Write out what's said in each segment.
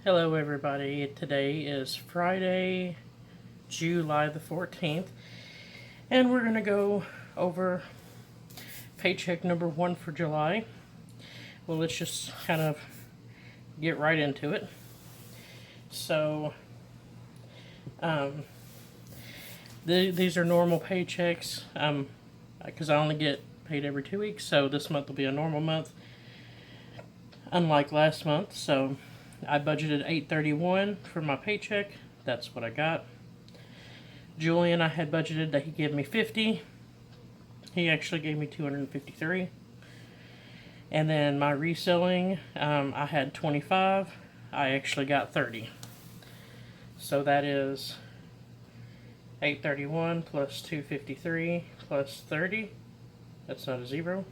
Hello everybody, today is Friday, July the 14th, and we're going to go over paycheck number 1 for July. Well, let's just kind of get right into it. So, these are normal paychecks, because I only get paid every 2 weeks, so this month will be a normal month, unlike last month. So I budgeted $831 for my paycheck. That's what I got. Julian, I had budgeted that he'd give me $50. He actually gave me $253. And then my reselling, I had $25. I actually got $30. So that is $831 plus $253 plus $30. That's not a zero.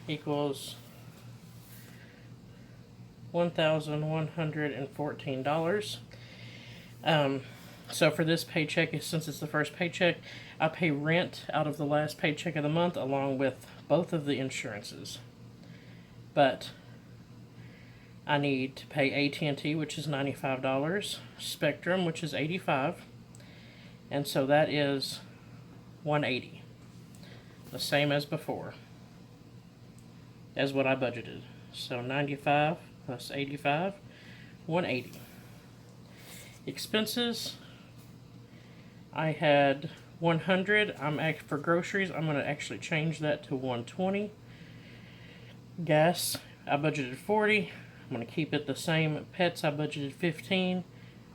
Equals $1,114. So for this paycheck, since it's the first paycheck, I pay rent out of the last paycheck of the month along with both of the insurances. But I need to pay AT&T, which is $95, Spectrum, which is $85, and so that is $180, the same as before, as what I budgeted. So 95 plus 85, 180. Expenses, I had 100. For groceries, I'm going to actually change that to 120. Gas, I budgeted 40. I'm going to keep it the same. Pets, I budgeted 15.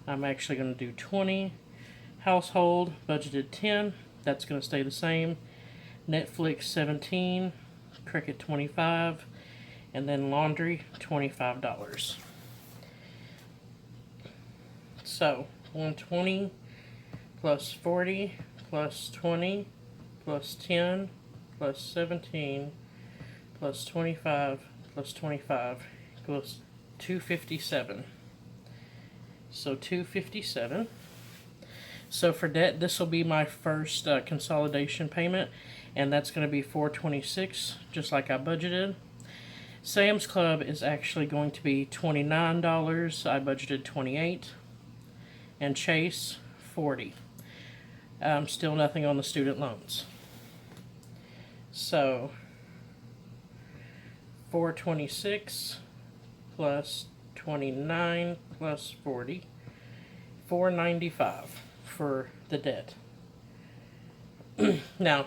I'm actually going to do 20. Household, budgeted 10. That's going to stay the same. Netflix, 17. Cricket, 25. And then laundry, $25. So 120 plus 40 plus 20 plus 10 plus 17 plus 25 plus 25 equals 257. So 257. So for debt, this will be my first consolidation payment, and that's going to be $426, just like I budgeted. Sam's Club is actually going to be $29. I budgeted $28. And Chase, $40. Still nothing on the student loans. So, $426 plus 29 plus 40, $495 for the debt. Now,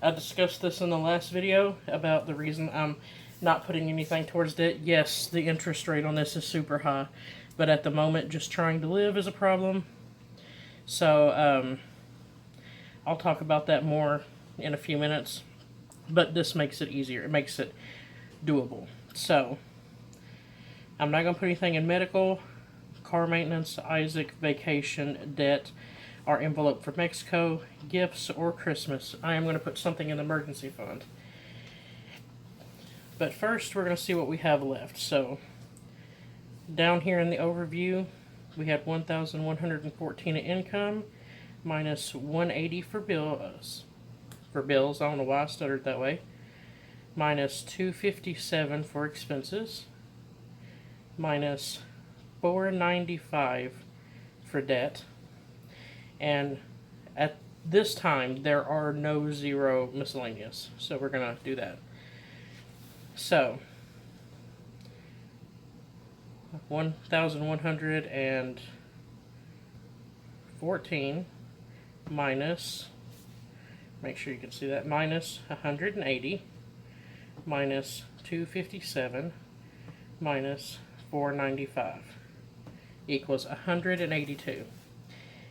I discussed this in the last video about the reason I'm not putting anything towards debt. Yes, the interest rate on this is super high, but at the moment, just trying to live is a problem. So, I'll talk about that more in a few minutes, but this makes it easier. It makes it doable. So, I'm not going to put anything in medical, car maintenance, Isaac, vacation, debt, or envelope for Mexico, gifts, or Christmas. I am going to put something in the emergency fund. But first, we're going to see what we have left. So, down here in the overview, we had $1,114 in income, minus $180 for bills. I don't know why I stuttered that way. Minus $257 for expenses. Minus $495 for debt. And at this time, there are no zero miscellaneous. So we're going to do that. So, 1,114 minus, make sure you can see that, minus 180 minus 257 minus 495 equals 182.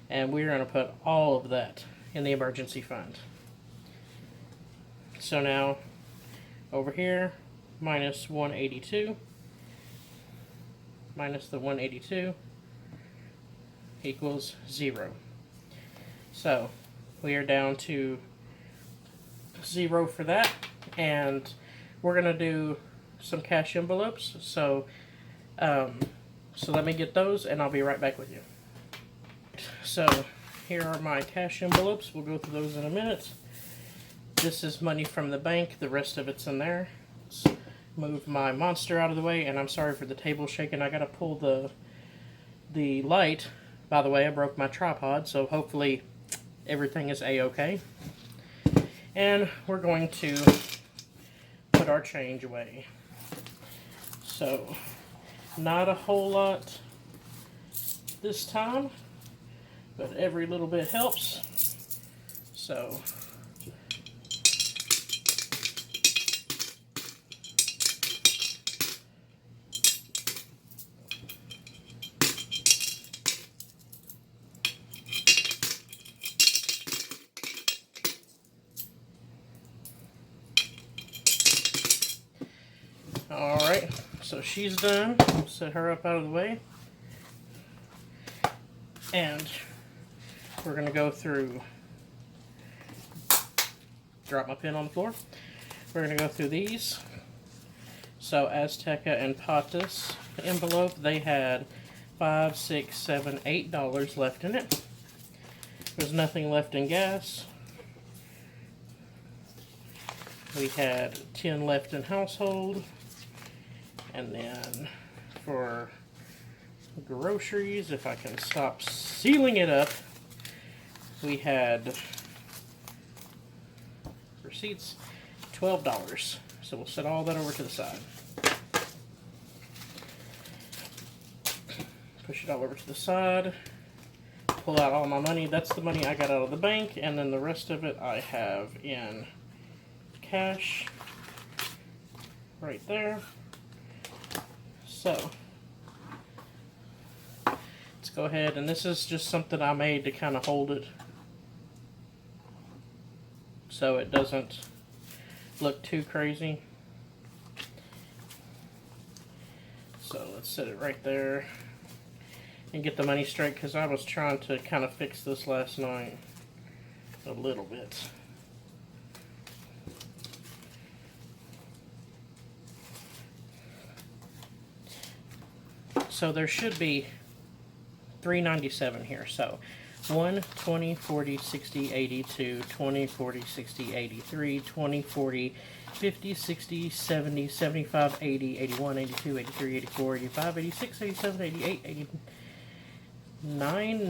And we're going to put all of that in the emergency fund. So now, over here, minus 182 minus the 182 equals 0. So we are down to 0 for that, and we're going to do some cash envelopes. So let me get those, and I'll be right back with you. So here are my cash envelopes. We'll go through those in a minute. This is money from the bank. The rest of it's in there. It's move my monster out of the way, and I'm sorry for the table shaking. I gotta pull the light. By the way, I broke my tripod, so hopefully everything is a-okay. And we're going to put our change away. So, not a whole lot this time, but every little bit helps. So, alright, so she's done. We'll set her up out of the way. And we're going to go through, drop my pen on the floor. We're going to go through these. So Azteca and Patas envelope, they had $5, $6, $7, $8 left in it. There's nothing left in gas. We had 10 left in household. And then for groceries, if I can stop sealing it up, we had receipts, $12. So we'll set all that over to the side. Push it all over to the side. Pull out all my money. That's the money I got out of the bank, and then the rest of it I have in cash right there. So let's go ahead, and this is just something I made to kind of hold it so it doesn't look too crazy. So let's set it right there and get the money straight, because I was trying to kind of fix this last night a little bit. So there should be $3.97 here. So 1, 20, 40, 60, 82, 20, 40, 60, 83, 20, 40, 50, 60, 70, 75, 80, 81, 82, 83, 84, 85, 86, 87, 88, 89,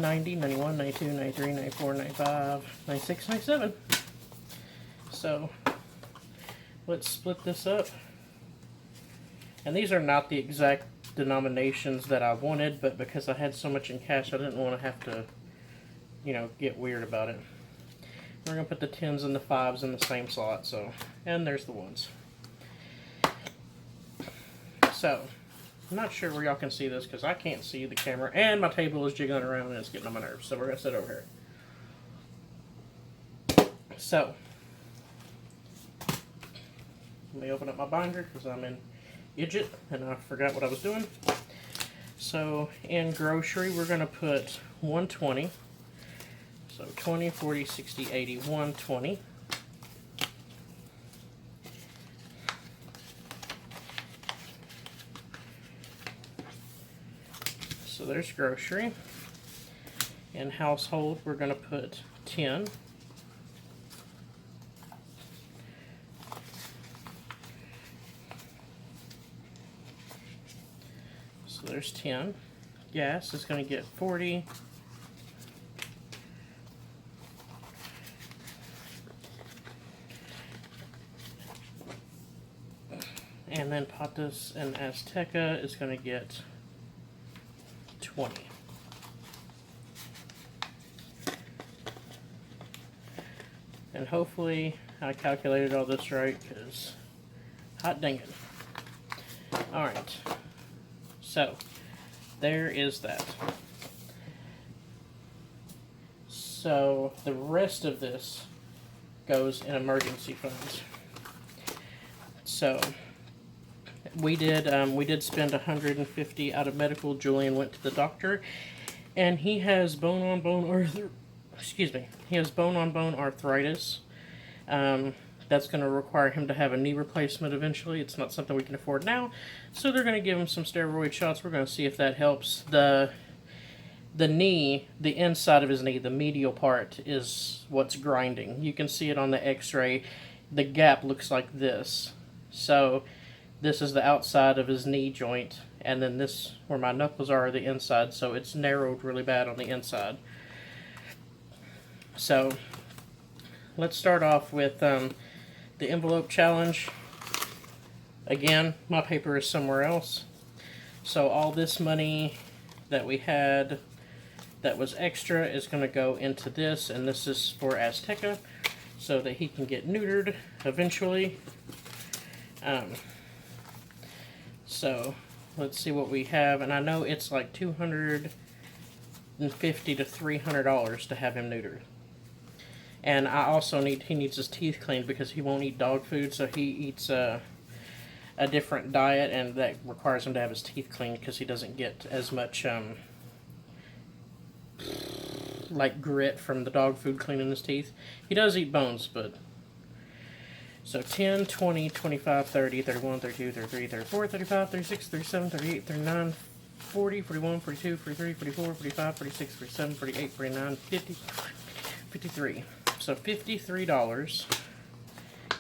90, 91, 92, 93, 94, 95, 96, 97. So let's split this up. And these are not the exact denominations that I wanted, but because I had so much in cash, I didn't want to have to, you know, get weird about it. We're going to put the 10s and the 5s in the same slot, so, and there's the 1s. So, I'm not sure where y'all can see this, because I can't see the camera, and my table is jiggling around and it's getting on my nerves, so we're going to sit over here. So, let me open up my binder, because I'm in Idiot, and I forgot what I was doing. So in grocery, we're going to put 120. So 20, 40, 60, 80, 120. So there's grocery. In household, we're going to put 10. So there's 10. Gas is going to get 40. And then Patas and Azteca is going to get 20. And hopefully I calculated all this right, because hot dang it. Alright. So, there is that. So, the rest of this goes in emergency funds. So, we did spend $150 out of medical. Julian went to the doctor, and he has bone-on-bone arthritis. That's going to require him to have a knee replacement eventually. It's not something we can afford now, so they're going to give him some steroid shots. We're going to see if that helps. The knee, the inside of his knee, the medial part, is what's grinding. You can see it on the x-ray. The gap looks like this. So This is the outside of his knee joint, and then this, where my knuckles are the inside, so it's narrowed really bad on the inside. So, let's start off with the envelope challenge. Again, my paper is somewhere else. So all this money that we had that was extra is going to go into this, and this is for Azteca so that he can get neutered eventually. So let's see what we have, and I know it's like $250 to $300 to have him neutered. And I also he needs his teeth cleaned because he won't eat dog food, so he eats a different diet, and that requires him to have his teeth cleaned because he doesn't get as much like grit from the dog food cleaning his teeth. He does eat bones, but so 10, 20, 25, 30, 31, 32, 33, 34, 35, 36, 37, 38, 39, 40, 41, 42, 43, 44, 45, 46, 47, 48, 49, 50, 53. So $53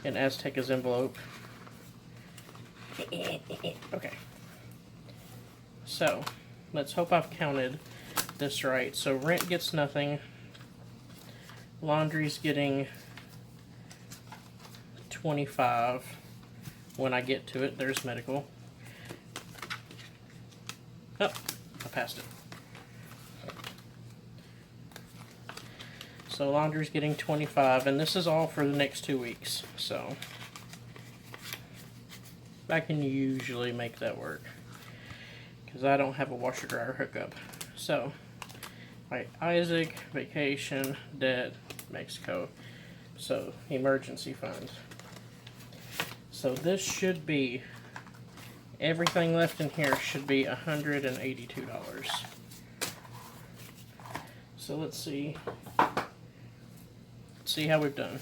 in Azteca's envelope. Okay. So, let's hope I've counted this right. So, rent gets nothing. Laundry's getting 25 when I get to it. There's medical. Oh, I passed it. So laundry's getting 25, and this is all for the next 2 weeks. So I can usually make that work because I don't have a washer dryer hookup. So, right, Isaac, vacation, debt, Mexico. So emergency fund. So this should be, everything left in here should be $182. So let's see how we've done.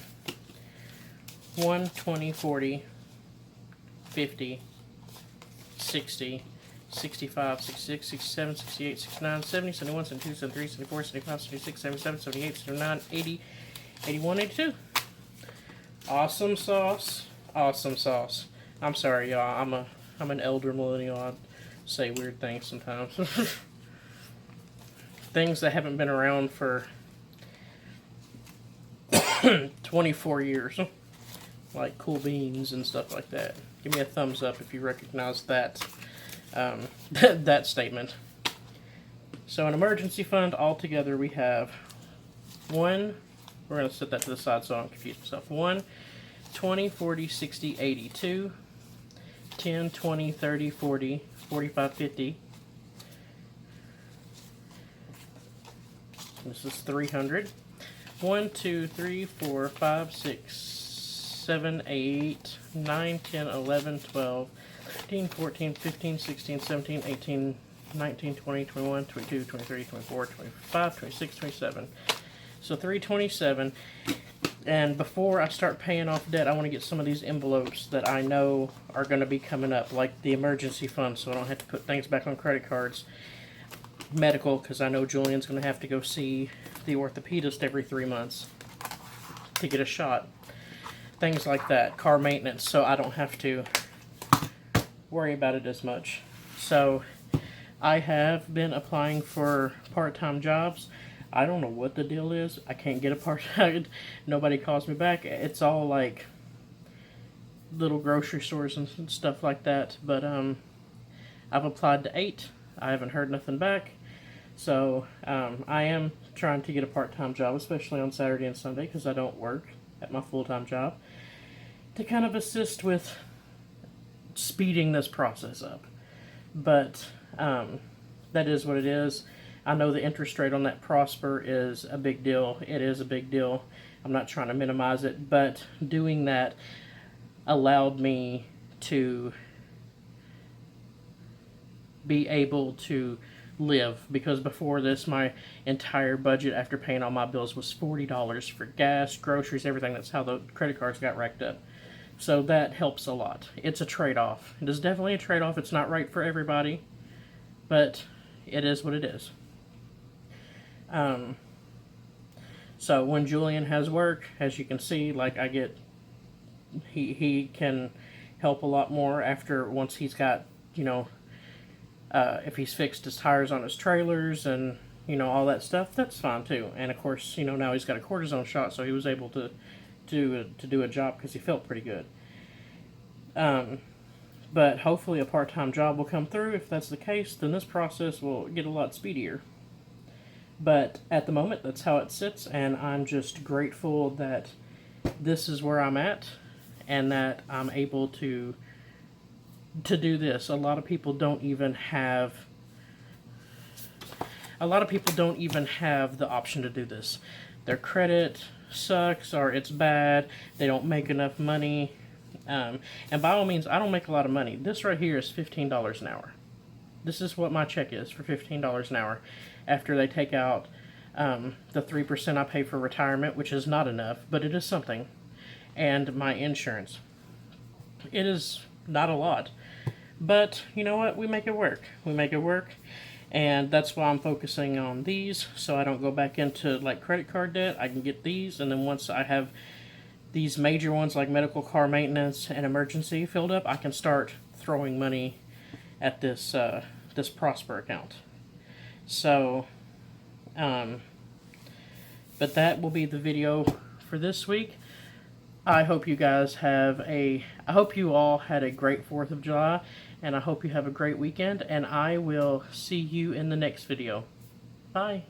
1, 20, 40, 50, 60, 65, 66, 67, 68, 69, 70, 71, 72, 73, 74, 75, 76, 77, 78, 79, 80, 81, 82. Awesome sauce. Awesome sauce. I'm sorry, y'all. I'm an elder millennial. I say weird things sometimes. Things that haven't been around for 24 years. Like cool beans and stuff like that. Give me a thumbs up if you recognize that that statement. So an emergency fund altogether we have we're going to set that to the side so I don't confuse myself. 1, 20, 40, 60, 80. 2, 10, 20, 30, 40, 45, 50. This is 300. 1, 2, 3, 4, 5, 6, 7, 8, 9, 10, 11, 12, 13, 14, 15, 16, 17, 18, 19, 20, 21, 22, 23, 24, 25, 26, 27. So 327. And before I start paying off debt, I want to get some of these envelopes that I know are going to be coming up, like the emergency fund, so I don't have to put things back on credit cards. Medical, because I know Julian's going to have to go see the orthopedist every 3 months to get a shot. Things like that. Car maintenance, so I don't have to worry about it as much. So I have been applying for part-time jobs. I don't know what the deal is. I can't get a part-time. Nobody calls me back. It's all like little grocery stores and stuff like that. But I've applied to 8. I haven't heard nothing back. So I am trying to get a part-time job, especially on Saturday and Sunday, because I don't work at my full-time job, to kind of assist with speeding this process up. But that is what it is. I know the interest rate on that Prosper is a big deal. It is a big deal. I'm not trying to minimize it, but doing that allowed me to be able to live, because before this my entire budget after paying all my bills was $40 for gas, groceries, everything. That's how the credit cards got racked up. So that helps a lot. It's a trade-off. It is definitely a trade-off. It's not right for everybody, but it is what it is. So when Julian has work, as you can see, like I get, he can help a lot more after once he's got, you know, if he's fixed his tires on his trailers and, you know, all that stuff, that's fine too. And of course, you know, now he's got a cortisone shot, so he was able to do a job because he felt pretty good. But hopefully a part-time job will come through. If that's the case, then this process will get a lot speedier. But at the moment, that's how it sits, and I'm just grateful that this is where I'm at and that I'm able to do this. A lot of people don't even have the option to do this. Their credit sucks, or it's bad, they don't make enough money. And by all means, I don't make a lot of money. This right here is $15 an hour. This is what my check is for $15 an hour after they take out the 3% I pay for retirement, which is not enough, but it is something, and my insurance. It is not a lot. But you know what? We make it work. We make it work. And that's why I'm focusing on these, so I don't go back into like credit card debt. I can get these, and then once I have these major ones like medical, car maintenance, and emergency filled up, I can start throwing money at this this Prosper account. So, but that will be the video for this week. I hope you guys I hope you all had a great 4th of July, and I hope you have a great weekend, and I will see you in the next video. Bye.